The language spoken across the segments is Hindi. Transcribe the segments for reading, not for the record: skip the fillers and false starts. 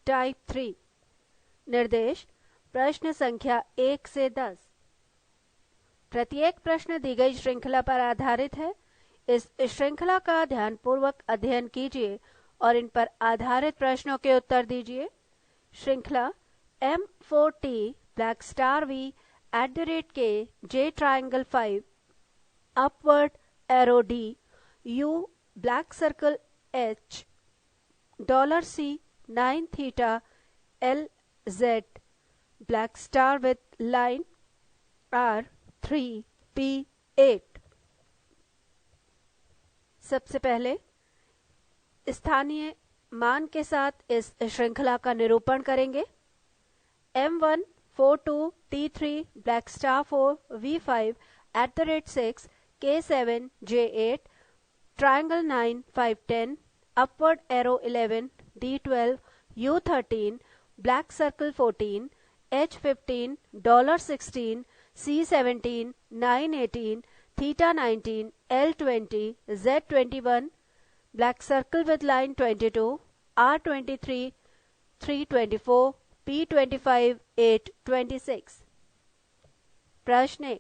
टाइप 3। निर्देश प्रश्न संख्या 1 से 10। प्रत्येक प्रश्न दी गई श्रृंखला पर आधारित है। इस श्रृंखला का ध्यानपूर्वक अध्ययन कीजिए और इन पर आधारित प्रश्नों के उत्तर दीजिए। श्रृंखला M4T black star V @K J triangle 5 upward arrow D U black circle H $C 9 theta L Z black star with line R 3 P 8। सबसे पहले स्थानीय मान के साथ इस श्रृंखला का निरूपण करेंगे। M1 42 T3 black star 4 V5 @6 K7 J8 triangle 9 5 10 upward arrow 11 D12 U13 black circle 14 H15 $16 C17 9 18 theta 19 L20 Z21 black circle with line 22 R23 324 P25 8 26। प्रश्न 1।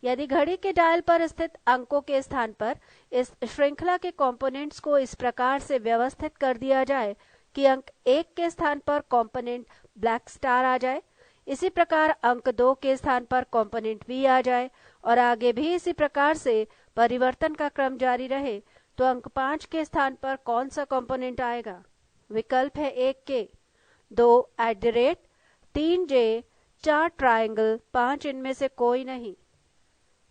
यदि घड़ी के डायल पर स्थित अंकों के स्थान पर इस श्रृंखला के कंपोनेंट्स को इस प्रकार से व्यवस्थित कर दिया जाए कि अंक 1 के स्थान पर कंपोनेंट ब्लैक स्टार आ जाए, इसी प्रकार अंक 2 के स्थान पर कंपोनेंट V आ जाए और आगे भी इसी प्रकार से परिवर्तन का क्रम जारी रहे, तो अंक 5 के स्थान पर कौन सा कंपोनेंट आएगा? विकल्प है 1 के 2 3J 4 ट्राइंगल 5 इनमें से कोई नहीं।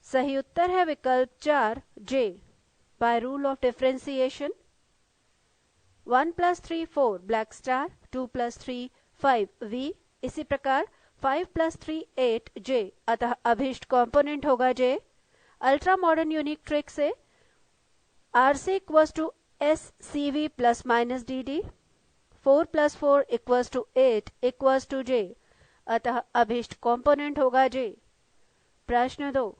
सही उत्तर है विकल्प 4 J। By rule of differentiation 1 + 3 4 black star 2 + 3 5 V, इसी प्रकार 5 + 3 8 J, अतः अभीष्ट कंपोनेंट होगा J। Ultra modern unique trick से RC = SCV ± DD 4 + 4 = 8 J, अतः अभीष्ट कंपोनेंट होगा J। प्रश्न 2।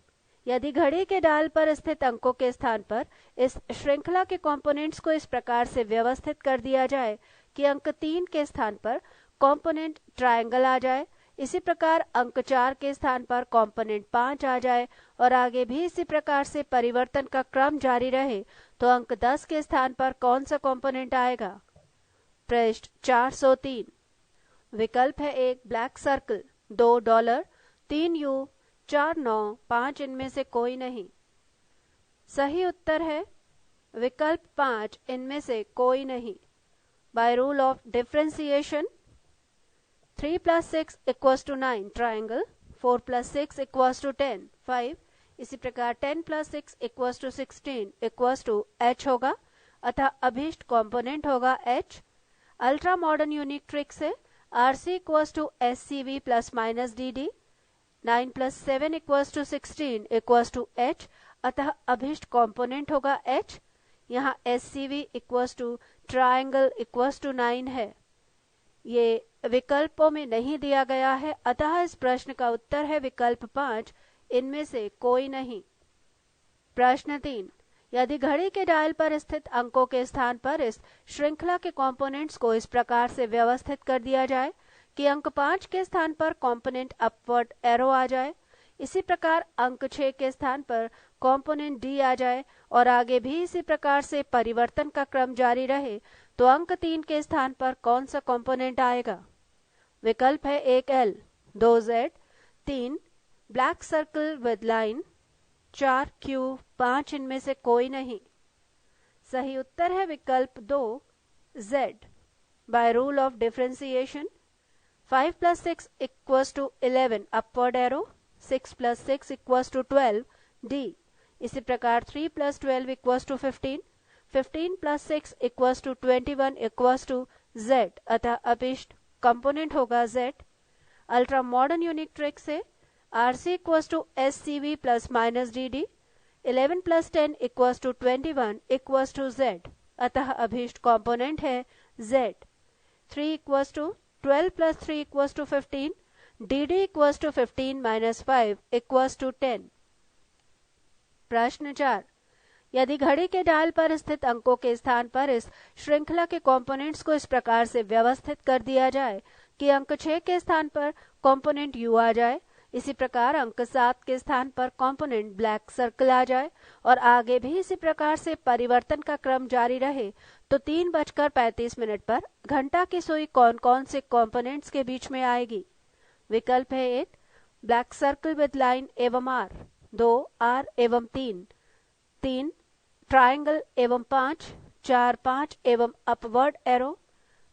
यदि घड़ी के डायल पर स्थित अंकों के स्थान पर इस श्रृंखला के कंपोनेंट्स को इस प्रकार से व्यवस्थित कर दिया जाए कि अंक 3 के स्थान पर कंपोनेंट ट्रायंगल आ जाए, इसी प्रकार अंक 4 के स्थान पर कंपोनेंट 5 आ जाए और आगे भी इसी प्रकार से परिवर्तन का क्रम जारी रहे, तो अंक 10 के स्थान पर कौन सा कंपोनेंट आएगा? पृष्ठ 403। विकल्प है 1 ब्लैक सर्कल 2 $3 U 4 9 5 इनमें से कोई नहीं। सही उत्तर है विकल्प 5 इनमें से कोई नहीं। Bye rule of differentiation 3 + 6 = 9 triangle 4 + 6 = 10 5, इसी प्रकार 10 + 6 = 16 H होगा, अतः अभीष्ट कंपोनेंट होगा H। Ultra modern unique trick से RC = SCV ± DD 9 + 7 = 16 H, अतः अभीष्ट कंपोनेंट होगा H। यहाँ SCV = ट्राइंगल 9 है, ये विकल्पों में नहीं दिया गया है, अतः इस प्रश्न का उत्तर है विकल्प 5 इनमें से कोई नहीं। प्रश्न 3। यदि घड़ी के डायल पर स्थित अंकों के स्थान पर इस श्रृंखला के कंपोनेंट्स को इस प्रकार से व्यवस्थित कर दिया जाए कि अंक 5 के स्थान पर कंपोनेंट अपवर्ड एरो आ जाए, इसी प्रकार अंक 6 के स्थान पर कंपोनेंट D आ जाए और आगे भी इसी प्रकार से परिवर्तन का क्रम जारी रहे, तो अंक 3 के स्थान पर कौन सा कंपोनेंट आएगा? विकल्प है 1 L 2 Z 3 black circle with line 4 Q 5 इनमें से कोई नहीं। सही उत्तर है विकल्प 2 Z। Bye rule of differentiation 5 + 6 = 11 upward arrow 6 + 6 = 12 D, इसी प्रकार 3 + 12 = 15 15 + 6 = 21 Z, अतः अभीष्ट कंपोनेंट होगा Z। Ultra modern unique trick से RC = SCV ± DD 11 + 10 = 21 Z, अतः अभीष्ट कंपोनेंट है Z। 3 = 12 + 3 = 15 DD = 15 - 5 = 10। प्रश्न 4। यदि घड़ी के डायल पर स्थित अंकों के स्थान पर इस श्रृंखला के कंपोनेंट्स को इस प्रकार से व्यवस्थित कर दिया जाए कि अंक 6 के स्थान पर कंपोनेंट U आ जाए, इसी प्रकार अंक 7 के स्थान पर कंपोनेंट ब्लैक सर्कल आ जाए और आगे भी इसी प्रकार से परिवर्तन का क्रम जारी रहे, तो 3:35 पर घंटा की सुई कौन कौन से कंपोनेंट्स के बीच में आएगी? विकल्प है 1 ब्लैक सर्कल विद लाइन एवं R, 2 R एवं 3 ट्रायंगल एवं 5, 4 5 एवं अपवर्ड एरो,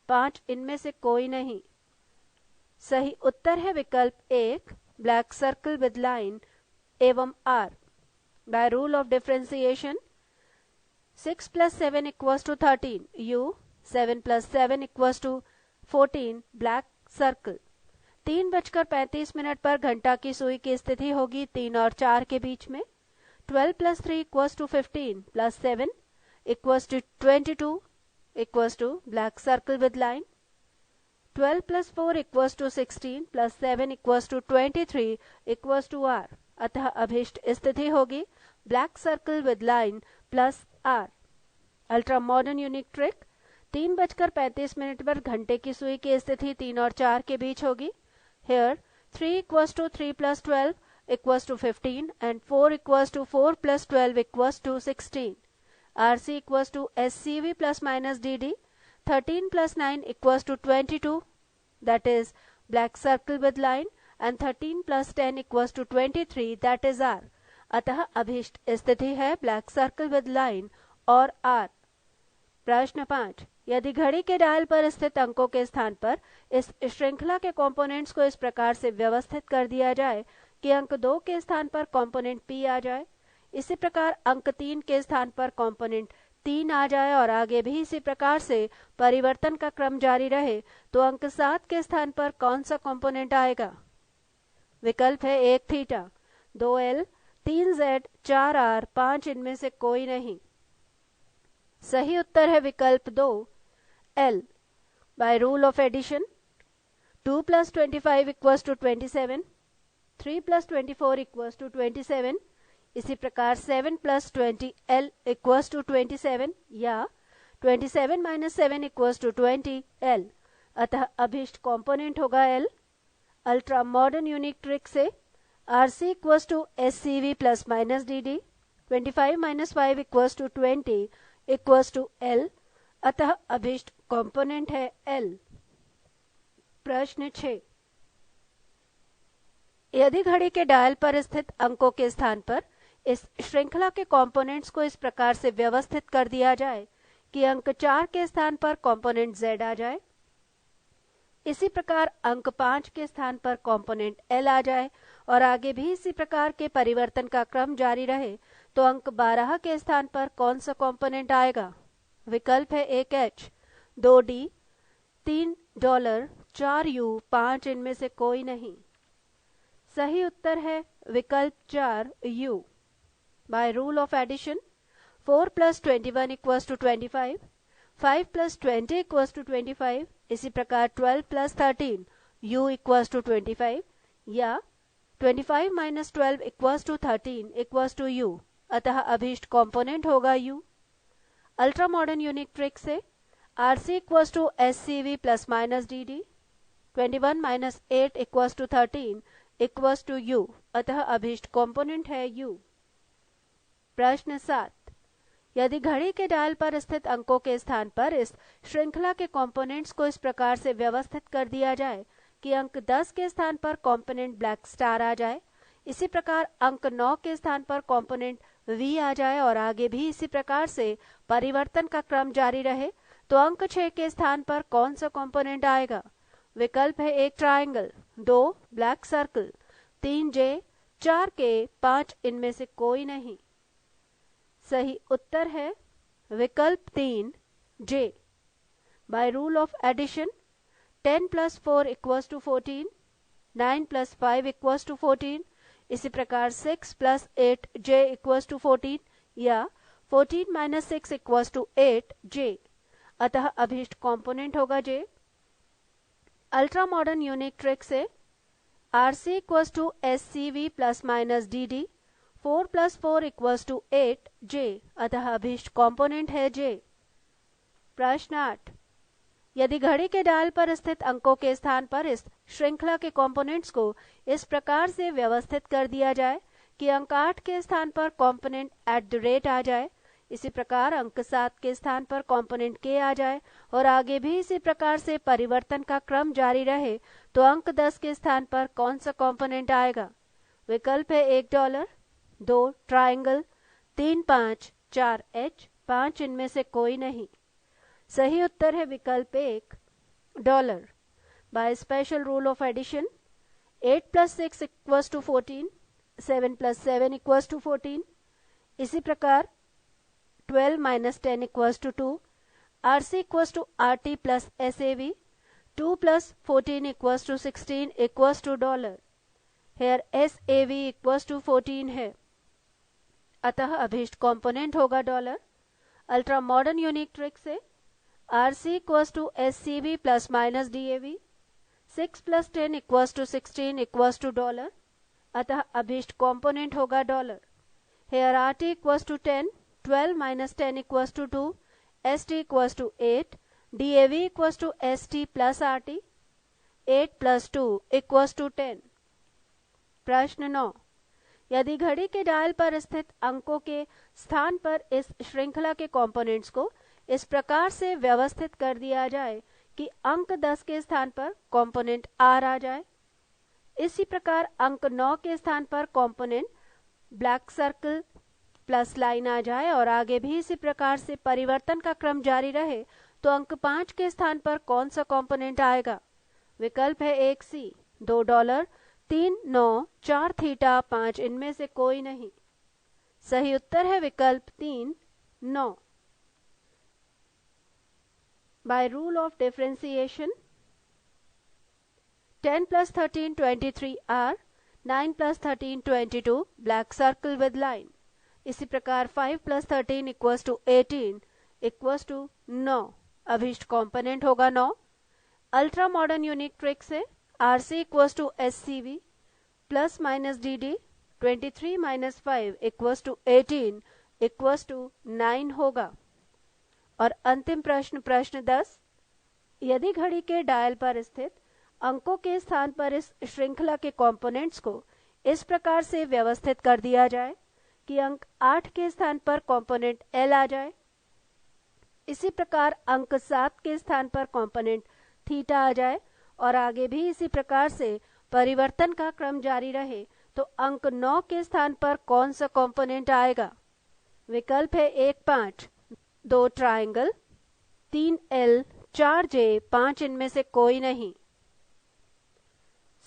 5 इनमें से कोई नहीं। सही उत्तर है विकल्प 1 ब्लैक सर्कल विद लाइन एवं R। Bye rule of differentiation 6 + 7 = 13 U, 7 + 7 = 14 black circle. 3:35 पर घंटा की सुई की स्थिति होगी 3 और 4 के बीच में। 12 + 3 = 15 + 7 = 22 black circle with line. 12 + 4 = 16 + 7 = 23 R। अतः अभीष्ट स्थिति होगी black circle with line plus R। Ultra modern unique trick 3:35 पर घंटे की सुई की स्थिति 3 और 4 के बीच होगी। Here 3 = 3 + 12 = 15 and 4 = 4 + 12 = 16. RC = SCV ± DD. 13 + 9 = 22, that is black circle with line, and 13 + 10 = 23, that is R. अतः अभीष्ट स्थिति है ब्लैक सर्कल विद लाइन और R। प्रश्न 5 यदि घड़ी के डायल पर स्थित अंकों के स्थान पर इस श्रृंखला के कंपोनेंट्स को इस प्रकार से व्यवस्थित कर दिया जाए कि अंक 2 के स्थान पर कंपोनेंट P आ जाए, इसी प्रकार अंक 3 के स्थान पर कंपोनेंट 3 आ जाए और आगे भी इसी प्रकार से परिवर्तन का क्रम जारी रहे, तो अंक 7 के स्थान पर कौन सा कंपोनेंट आएगा? विकल्प है 1 थीटा, 2 L, 3 Z, 4 R, 5 इनमें से कोई नहीं। सही उत्तर है विकल्प 2 L। By rule of addition 2 + 25 = 27, 3 + 24 = 27, इसी प्रकार 7 + 20 L = 27 या 27 - 7 = 20 L। अतः अभीष्ट कंपोनेंट होगा L। Ultra modern unique trick से RC = SCV ± DD, 25 - 5 = 20 = L। अतः अभीष्ट कंपोनेंट है L। प्रश्न 6 यदि घड़ी के डायल पर स्थित अंकों के स्थान पर इस श्रृंखला के कंपोनेंट्स को इस प्रकार से व्यवस्थित कर दिया जाए कि अंक 4 के स्थान पर कंपोनेंट Z आ जाए, इसी प्रकार अंक 5 के स्थान पर कंपोनेंट L आ जाए और आगे भी इसी प्रकार के परिवर्तन का क्रम जारी रहे, तो अंक 12 के स्थान पर कौन सा कंपोनेंट आएगा? विकल्प है 1 H, 2 D, 3 $, 4 U, 5 इनमें से कोई नहीं। सही उत्तर है विकल्प 4 U। By rule of addition 4 + 21 = 25, 5 + 20 = 25, इसी प्रकार 12 + 13 U = 25 या 25 - 12 = 13 = U। अतः अभीष्ट कंपोनेंट होगा U। Ultra modern unique trick से RC = SCV ± DD, 21 - 8 = 13 = U। अतः अभीष्ट कंपोनेंट है U। प्रश्न 7 यदि घड़ी के डायल पर स्थित अंकों के स्थान पर इस श्रृंखला के कंपोनेंट्स को इस प्रकार से व्यवस्थित कर दिया जाए कि अंक 10 के स्थान पर कंपोनेंट ब्लैक स्टार आ जाए, इसी प्रकार अंक 9 के स्थान पर कंपोनेंट V आ जाए और आगे भी इसी प्रकार से परिवर्तन का क्रम जारी रहे, तो अंक 6 के स्थान पर कौन सा कंपोनेंट आएगा? विकल्प है 1 triangle, 2 black circle, 3 J, 4 K, 5 इनमें से कोई नहीं। सही उत्तर है विकल्प 3 J। By rule of addition 10 + 4 = 14, 9 + 5 = 14, इसी प्रकार 6 + 8 J = 14 या 14 - 6 = 8 J। अतः अभीष्ट कंपोनेंट होगा J। Ultra modern unique trick से RC = SCV ± DD, 4 + 4 = 8 J, अतः अभीष्ट कॉम्पोनेंट है J। प्रश्न 8, यदि घड़ी के डायल पर स्थित अंकों के स्थान पर इस श्रृंखला के कंपोनेंट्स को इस प्रकार से व्यवस्थित कर दिया जाए कि अंक 8 के स्थान पर कंपोनेंट @ आ जाए, इसी प्रकार अंक 7 के स्थान पर कंपोनेंट k आ जाए और आगे भी इसी प्रकार से परिवर्तन का क्रम जारी रहे, तो अंक 10 के स्थान पर कौन सा कंपोनेंट आएगा? विकल्प है $1, 2 ट्रायंगल, 3 5, 4 H, 5 इनमें से कोई नहीं। सही उत्तर है विकल्प $1। By special rule of addition 8 + 6 = 14, 7 + 7 = 14, इसी प्रकार 12 - 10 = 2, RC = RT + SAV, 2 + 14 = 16 = $। Here SAV = 14 है, अतः अभीष्ट कंपोनेंट होगा $। अल्ट्रा मॉडर्न यूनिक ट्रिक से RC = SCV ± DAV, 6 + 10 = 16 = $, अतः अभीष्ट कंपोनेंट होगा $। Here RT = 10, 12 - 10 = 2, ST = 8, DAV = ST + RT, 8 + 2 = 10। प्रश्न 9, यदि घड़ी के डायल पर स्थित अंकों के स्थान पर इस श्रृंखला के कंपोनेंट्स को इस प्रकार से व्यवस्थित कर दिया जाए कि अंक 10 के स्थान पर कंपोनेंट R आ जाए, इसी प्रकार अंक 9 के स्थान पर component black circle plus line आ जाए और आगे भी इसी प्रकार से परिवर्तन का क्रम जारी रहे, तो अंक 5 के स्थान पर कौन सा कंपोनेंट आएगा? विकल्प है $1C, $2, 3 9, 4 थीटा, 5 इनमें से कोई नहीं। सही उत्तर है विकल्प 3 9। By rule of differentiation 10 + 13 23 R, 9 + 13 22 black circle with line, इसी प्रकार 5 + 13 = 18 = 9, अभीष्ट कंपोनेंट होगा 9। अल्ट्रा मॉडर्न यूनिक ट्रिक से RC = SCV ± DD, 23 - 5 = 18 = 9 होगा। और अंतिम प्रश्न, प्रश्न 10, यदि घड़ी के डायल पर स्थित अंकों के स्थान पर इस श्रृंखला के कंपोनेंट्स को इस प्रकार से व्यवस्थित कर दिया जाए कि अंक 8 के स्थान पर कंपोनेंट L आ जाए, इसी प्रकार अंक 7 के स्थान पर कंपोनेंट थीटा आ जाए और आगे भी इसी प्रकार से परिवर्तन का क्रम जारी रहे, तो अंक 9 के स्थान पर कौन सा कंपोनेंट आएगा? विकल्प है 1 5, 2 ट्रायंगल, 3 L, 4 J, 5 इनमें से कोई नहीं।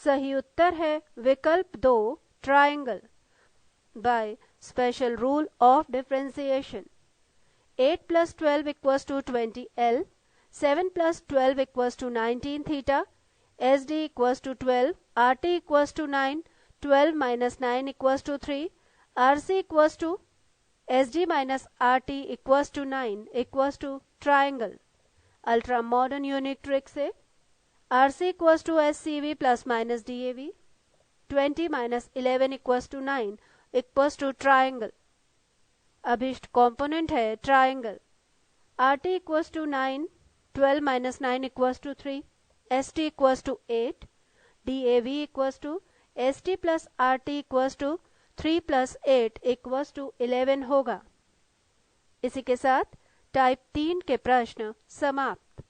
सही उत्तर है विकल्प 2 triangle. Bye special rule of differentiation 8 + 12 = 20 L, 7 + 12 = 19 theta, SD = 12, RT = 9, 12 - 9 = 3, RC = SD - RT = 9 = triangle। Ultra modern unique trick से RC = SCV ± DAV, 20 - 11 = 9 = triangle, अभीष्ट कंपोनेंट है triangle. RT = 9, 12 - 9 = 3, ST = 8, DAV = ST + RT = 3 + 8 = 11 होगा। इसी के साथ टाइप 3 के प्रश्न समाप्त।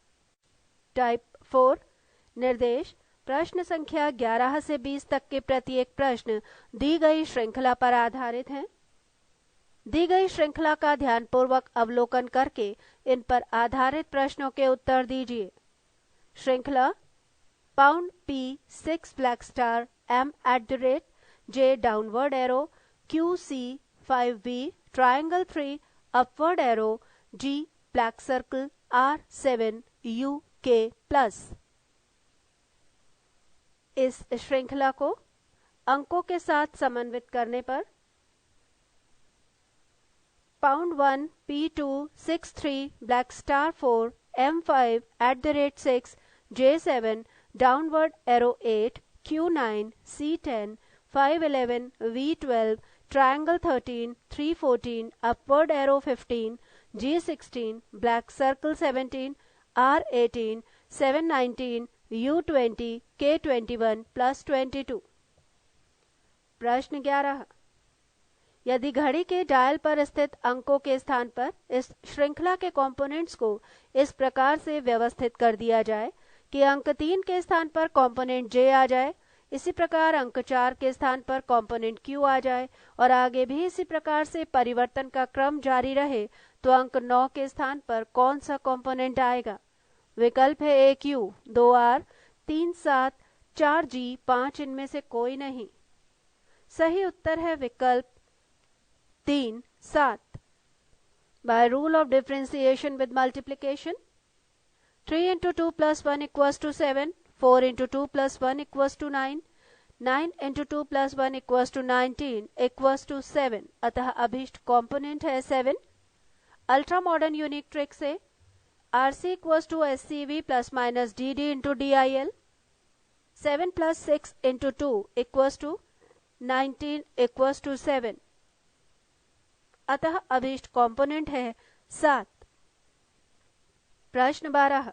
टाइप 4 निर्देश प्रश्न संख्या 11 से 20 तक के प्रत्येक प्रश्न दी गई श्रृंखला पर आधारित हैं। दी गई श्रृंखला का ध्यानपूर्वक अवलोकन करके इन पर आधारित प्रश्नों के उत्तर दीजिए। श्रृंखला pound P6 black star M @ J downward arrow QC 5B triangle 3 upward arrow G black circle R7 UK plus. इस श्रृंखला को अंकों के साथ समन्वित करने पर pound 1 P2 6 3 black star 4 M5 @ 6 J7 downward arrow 8 Q9 C10 511 V12 triangle 13, 314, upward arrow 15, G16, black circle 17, R18, 719, U20, K21 plus 22। प्रश्न 11, यदि घड़ी के डायल पर स्थित अंकों के स्थान पर इस श्रृंखला के कंपोनेंट्स को इस प्रकार से व्यवस्थित कर दिया जाए कि अंक 3 के स्थान पर कंपोनेंट J आ जाए, इसी प्रकार अंक 4 के स्थान पर कंपोनेंट Q आ जाए और आगे भी इसी प्रकार से परिवर्तन का क्रम जारी रहे, तो अंक 9 के स्थान पर कौन सा कंपोनेंट आएगा? विकल्प है A Q, 2 R, 3 7, 4 G, 5 इनमें से कोई नहीं। सही उत्तर है विकल्प 3 7। By rule of differentiation with multiplication, 3 into 2 plus 1 equals to 7, 4 into 2 plus 1 equals to 9, 9 into 2 plus 1 equals to 19 equals to 7, अतः अभीष्ट कंपोनेंट है 7। अल्ट्रा मॉडर्न यूनिक ट्रिक से RC equals to SCV plus minus DD into DIL, 7 plus 6 into 2 equals to 19 equals to 7, अतः अभीष्ट कंपोनेंट है 7। प्रश्न 12,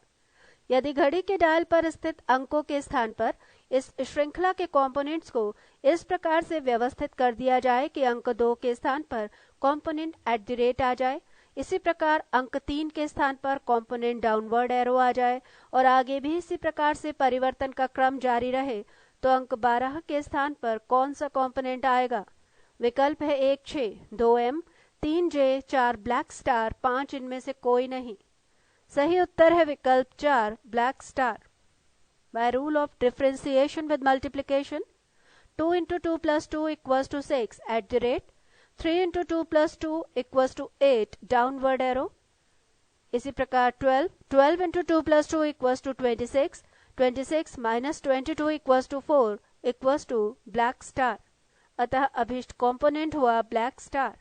यदि घड़ी के डायल पर स्थित अंकों के स्थान पर इस श्रृंखला के कंपोनेंट्स को इस प्रकार से व्यवस्थित कर दिया जाए कि अंक 2 के स्थान पर कंपोनेंट @ आ जाए, इसी प्रकार अंक 3 के स्थान पर कंपोनेंट डाउनवर्ड एरो आ जाए और आगे भी इसी प्रकार से परिवर्तन का क्रम जारी रहे, तो अंक 12 के स्थान पर कौन सा कंपोनेंट आएगा? विकल्प है 1 6, 2 M, 3 J, 4 ब्लैक स्टार, 5 इनमें से कोई नहीं। सही उत्तर है विकल्प 4 black star. By rule of differentiation with multiplication, 2 into 2 plus 2 equals to 6 @ 3 into 2 plus 2 equals to 8 downward arrow, इसी प्रकार 12 into 2 plus 2 equals to 26, 26 minus 22 equals to 4 equals to black star, अतः अभीष्ट कंपोनेंट हुआ black star.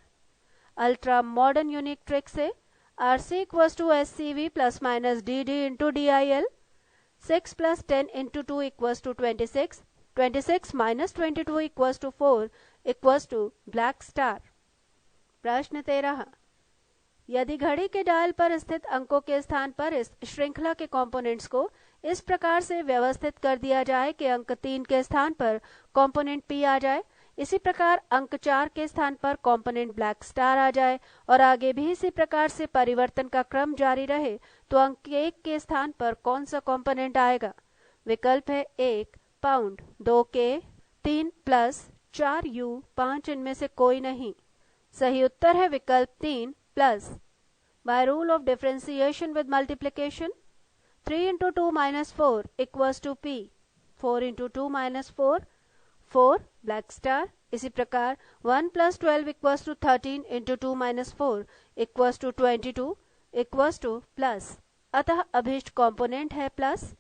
Ultra modern unique trick से RC equals to SCV plus minus DD into DIL, 6 plus 10 into 2 equals to 26, 26 minus 22 equals to 4 equals to black star. प्रश्न 13, यदि घड़ी के डायल पर स्थित अंकों के स्थान पर इस श्रृंखला के कंपोनेंट्स को इस प्रकार से व्यवस्थित कर दिया जाए कि अंक 3 के स्थान पर कंपोनेंट P आ जाए, इसी प्रकार अंक 4 के स्थान पर कंपोनेंट ब्लैक स्टार आ जाए और आगे भी इसी प्रकार से परिवर्तन का क्रम जारी रहे, तो अंक 1 के स्थान पर कौन सा कंपोनेंट आएगा? विकल्प है 1 पाउंड, 2 K, 3 प्लस 4 U, 5 इनमें से कोई नहीं। सही उत्तर है विकल्प 3 plus. By rule of differentiation with multiplication, 3 into 2 minus 4 equals to P, 4 into 2 minus 4, 4 black star, इसी प्रकार 1 plus 12 equals to 13 into 2 minus 4 equals to 22 equals to plus, अतः अभीष्ट कंपोनेंट है plus.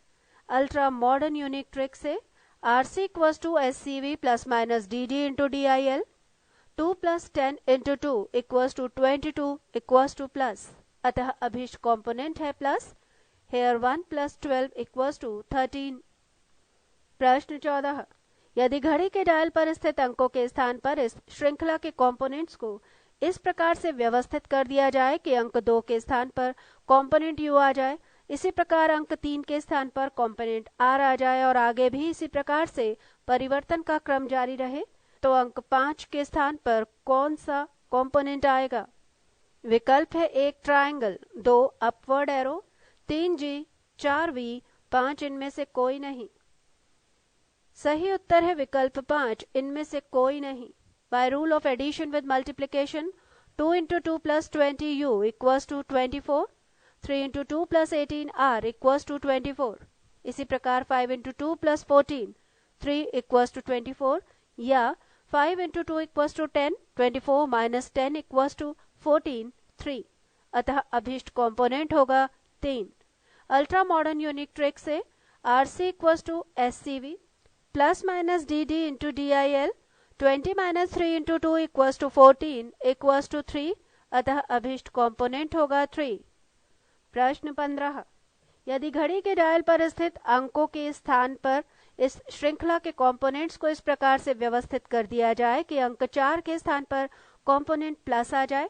Ultra modern unique trick से RC equals to SCV plus minus DD into DIL, 2 plus 10 into 2 equals to 22 equals to plus, अतः अभीष्ट कंपोनेंट है plus. Here 1 plus 12 equals to 13। प्रश्न 14, यदि घड़ी के डायल पर स्थित अंकों के स्थान पर इस श्रृंखला के कंपोनेंट्स को इस प्रकार से व्यवस्थित कर दिया जाए कि अंक 2 के स्थान पर कंपोनेंट U आ जाए, इसी प्रकार अंक 3 के स्थान पर कंपोनेंट R आ जाए और आगे भी इसी प्रकार से परिवर्तन का क्रम जारी रहे, तो अंक 5 के स्थान पर कौन सा कंपोनेंट आएगा? विकल्प है 1 triangle, 2 upward arrow, 3 G, 4 V, 5 इनमें से कोई नहीं। सही उत्तर है विकल्प 5 इनमें से कोई नहीं। By rule of addition with multiplication, 2 into 2 plus 20 U equals to 24, 3 into 2 plus 18 R equals to 24, इसी प्रकार 5 into 2 plus 14, 3 equals to 24, या 5 into 2 equals to 10, 24 minus 10 equals to 14, 3, अतः अभीष्ट कंपोनेंट होगा 3। अल्ट्रा मॉडर्न यूनिक ट्रिक से RC equals to SCV plus minus DD into DIL, 20 minus 3 into 2 equals to 14 equals to 3, अतः अभीष्ट कंपोनेंट होगा 3। प्रश्न 15, यदि घड़ी के डायल पर स्थित अंकों के स्थान पर इस श्रृंखला के कंपोनेंट्स को इस प्रकार से व्यवस्थित कर दिया जाए कि अंक 4 के स्थान पर कंपोनेंट प्लस आ जाए,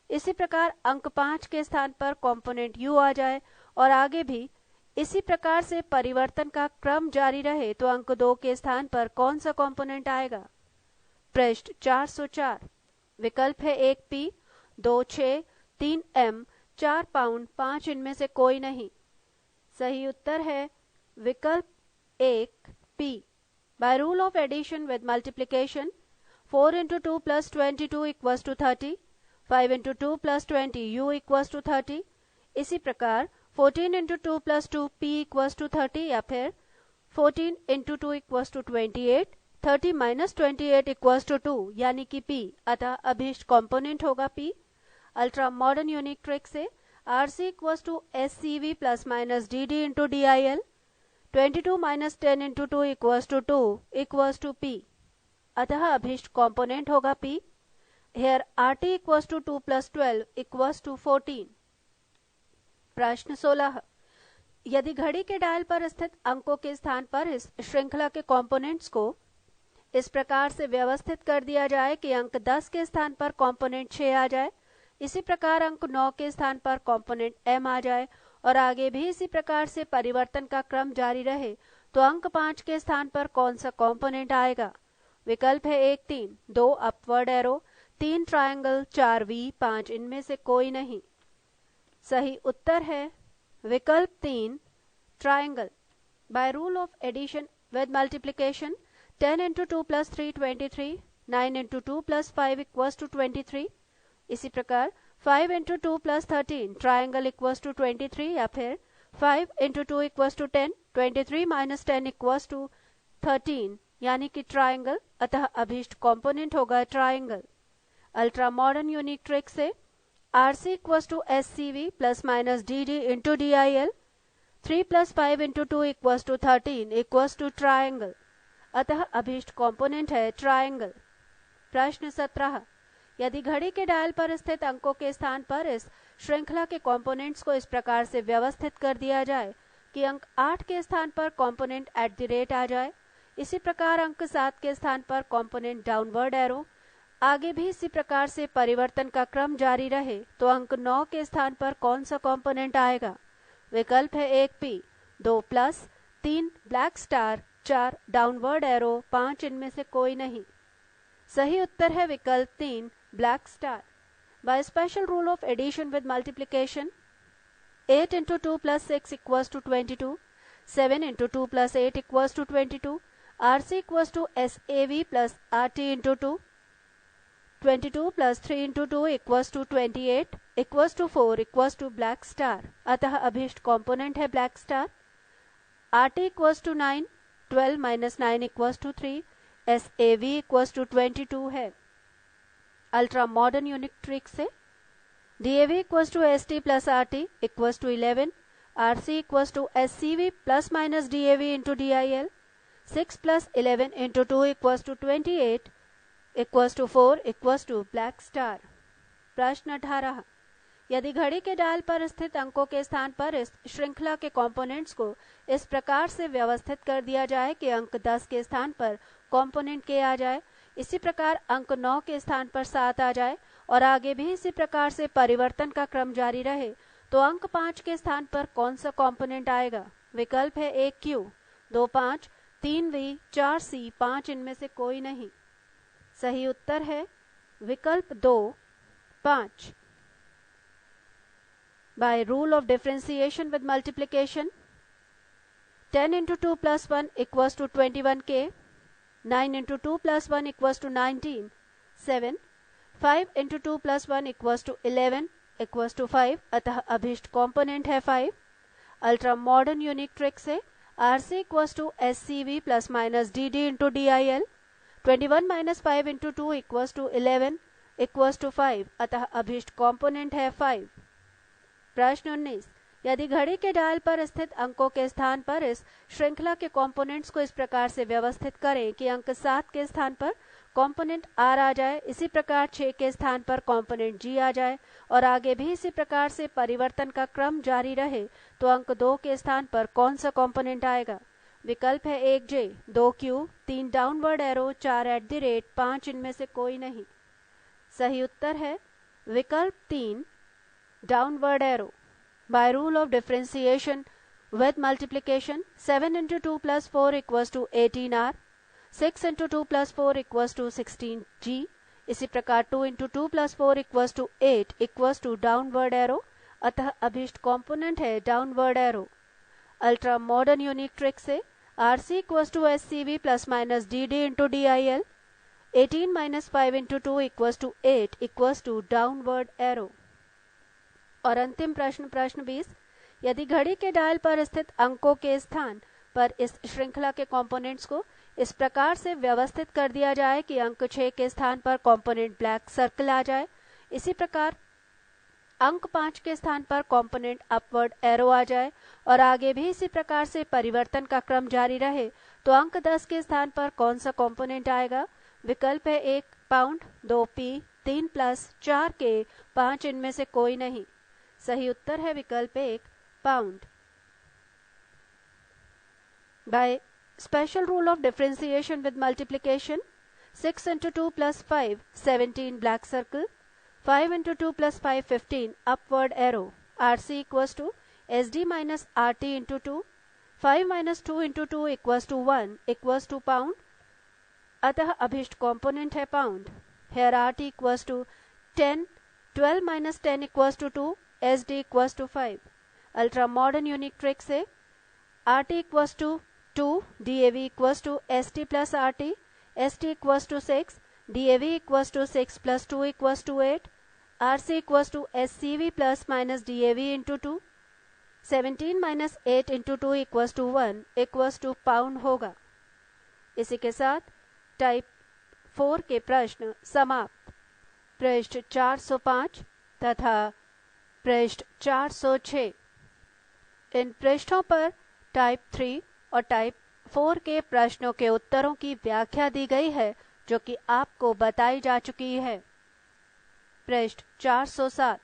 इसी प्रकार अंक 5 के स्थान पर कंपोनेंट यू आ जाए और आगे भी इसी प्रकार से परिवर्तन का क्रम जारी रहे, तो अंक 2 के स्थान पर कौन सा कंपोनेंट आएगा? पृष्ठ 404। विकल्प है 1 पी, 2 6, 3 एम, 4 पाउंड, 5 इनमें से कोई नहीं। सही उत्तर है विकल्प 1 P. By rule of addition with multiplication 4 into 2 plus 22 equals to 30, 5 into 2 plus 20 u equals to 30। इसी प्रकार 14 into 2 plus 2 p equals to 30 या फिर 14 into 2 equals to 28, 30 minus 28 equals to 2 यानी कि p, अतः अभीष्ट कंपोनेंट होगा p। Ultra modern unique trick से RC equals to SCV plus minus DD into DIL, 22 minus 10 into 2 equals to 2 equals to p, अतः अभीष्ट कंपोनेंट होगा p। Here RT equals to 2 plus 12 equals to 14। प्रश्न 16। यदि घड़ी के डायल पर स्थित अंकों के स्थान पर इस श्रृंखला के कंपोनेंट्स को इस प्रकार से व्यवस्थित कर दिया जाए कि अंक 10 के स्थान पर कंपोनेंट 6 आ जाए, इसी प्रकार अंक 9 के स्थान पर कंपोनेंट m आ जाए और आगे भी इसी प्रकार से परिवर्तन का क्रम जारी रहे, तो अंक 5 के स्थान पर कौन सा कंपोनेंट आएगा? विकल्प है 1 3, 2 अपवर्ड एरो, 3 ट्रायंगल, 4 V, 5 इनमें से कोई नहीं। सही उत्तर है विकल्प 3 triangle. By rule of addition with multiplication 10 into 2 plus 3 23, 9 into 2 plus 5 equals to 23। इसी प्रकार 5 into 2 plus 13 triangle equals to 23 या फिर 5 into 2 equals to 10, 23 minus 10 equals to 13 यानी कि ट्रायंगल, अतः अभीष्ट कंपोनेंट होगा triangle. Ultra modern unique trick से RC equals to SCV plus minus DD into DIL, 3 plus 5 into 2 equals to 13 equals to triangle, अतः अभीष्ट कंपोनेंट है ट्रायंगल। प्रश्न 17। यदि घड़ी के डायल पर स्थित अंकों के स्थान पर इस श्रृंखला के कंपोनेंट्स को इस प्रकार से व्यवस्थित कर दिया जाए कि अंक 8 के स्थान पर कंपोनेंट @ आ जाए, इसी प्रकार अंक 7 के स्थान पर कंपोनेंट डाउनवर्ड एरो, आगे भी इसी प्रकार से परिवर्तन का क्रम जारी रहे, तो अंक 9 के स्थान पर कौन सा कंपोनेंट आएगा? विकल्प है 1 P, 2 plus, 3 black star, 4 downward arrow, 5 इनमें से कोई नहीं। सही उत्तर है विकल्प 3 black star. By special rule of addition with multiplication 8 into 2 plus 6 equals to 22, 7 into 2 plus 8 equals to 22, RC equals to SAV plus RT into 2, 22 plus 3 into 2 equals to 28 equals to 4 equals to black star, अतः अभीष्ट कंपोनेंट है black star. RT equals to 9, 12 minus 9 equals to 3, SAV equals to 22 है। अल्ट्रा मॉडर्न यूनिक ट्रिक से DAV equals to ST plus RT equals to 11, RC equals to SCV plus minus DAV into DIL, 6 plus 11 into 2 equals to 28 equals to 4 equals to black star। प्रश्न 18। यदि घड़ी के डायल पर स्थित अंकों के स्थान पर इस श्रृंखला के कंपोनेंट्स को इस प्रकार से व्यवस्थित कर दिया जाए कि अंक 10 के स्थान पर कंपोनेंट k आ जाए, इसी प्रकार अंक 9 के स्थान पर 7 आ जाए और आगे भी इसी प्रकार से परिवर्तन का क्रम जारी रहे, तो अंक 5 के स्थान पर कौन सा कंपोनेंट आएगा? विकल्प है 1 Q, 2 5, 3 V, 4 C, 5 इनमें से कोई नहीं। सही उत्तर है विकल्प 2 5। Bye rule of differentiation with multiplication 10 into 2 plus 1 equals to 21k, 9 into 2 plus 1 equals to 19, 7, 5 into 2 plus 1 equals to 11 equals to 5, अतः अभीष्ट कंपोनेंट है 5। अल्ट्रा मॉडर्न यूनिक ट्रिक से RC equals to SCV plus minus DD into DIL, 21 minus 5 into 2 equals to 11 equals to 5, अतः अभीष्ट कंपोनेंट है 5। प्रश्न 19। यदि घड़ी के डायल पर स्थित अंकों के स्थान पर इस श्रृंखला के कंपोनेंट्स को इस प्रकार से व्यवस्थित करें कि अंक 7 के स्थान पर कंपोनेंट आर आ जाए, इसी प्रकार 6 के स्थान पर कंपोनेंट जी आ जाए और आगे भी इसी प्रकार से परिवर्तन का क्रम जारी रहे, तो अंक 2 के स्थान पर कौन सा कंपोनेंट आएगा? विकल्प है 1 जे, 2 क्यू, 3 डाउनवर्ड एरो, 4 @ 5 इनमें से कोई नहीं। सही उत्तर है विकल्प 3 downward arrow. Bye rule of differentiation with multiplication, 7 into 2 plus 4 equals to 18R, 6 into 2 plus 4 equals to 16G, इसी प्रकार 2 into 2 plus 4 equals to 8 equals to downward arrow, अतः अभिष्ट कंपोनेंट है downward arrow. Ultra modern unique trick से RC equals to SCV plus minus DD into DIL, 18 minus 5 into 2 equals to 8 equals to downward arrow. और अंतिम प्रश्न, प्रश्न 20, यदि घड़ी के डायल पर स्थित अंकों के स्थान पर इस श्रृंखला के कंपोनेंट्स को इस प्रकार से व्यवस्थित कर दिया जाए कि अंक 6 के स्थान पर कंपोनेंट ब्लैक सर्कल आ जाए, इसी प्रकार अंक 5 के स्थान पर कंपोनेंट अपवर्ड एरो आ जाए और आगे भी इसी प्रकार से परिवर्तन का क्रम जारी रहे, तो अंक 10 के स्थान पर कौन सा कंपोनेंट आएगा? विकल्प है 1 पाउंड, 2 पी, 3 प्लस, 4 के, 5 इनमें से कोई नहीं। सही उत्तर है विकल्प 1 pound. By special rule of differentiation with multiplication, 6 into 2 plus 5, 17 black circle, 5 into 2 plus 5, 15 upward arrow, RC equals to SD minus RT into 2, 5 minus 2 into 2 equals to 1 equals to pound, अतः अभिष्ट कंपोनेंट है pound. Here RT equals to 10, 12 minus 10 equals to 2, SD equals to 5। Ultra modern unique trick से RT equals to 2, DAV equals to ST plus RT, ST equals to 6, DAV equals to 6 plus 2 equals to 8, RC equals to SCV plus minus DAV into 2, 17 minus 8 into 2 equals to 1 equals to pound होगा। इसी के साथ टाइप 4 के प्रश्न समाप्त। पृष्ठ 405 तथा पृष्ठ 406, इन पृष्ठों पर टाइप 3 और टाइप 4 के प्रश्नों के उत्तरों की व्याख्या दी गई है, जो कि आपको बताई जा चुकी है। पृष्ठ 407,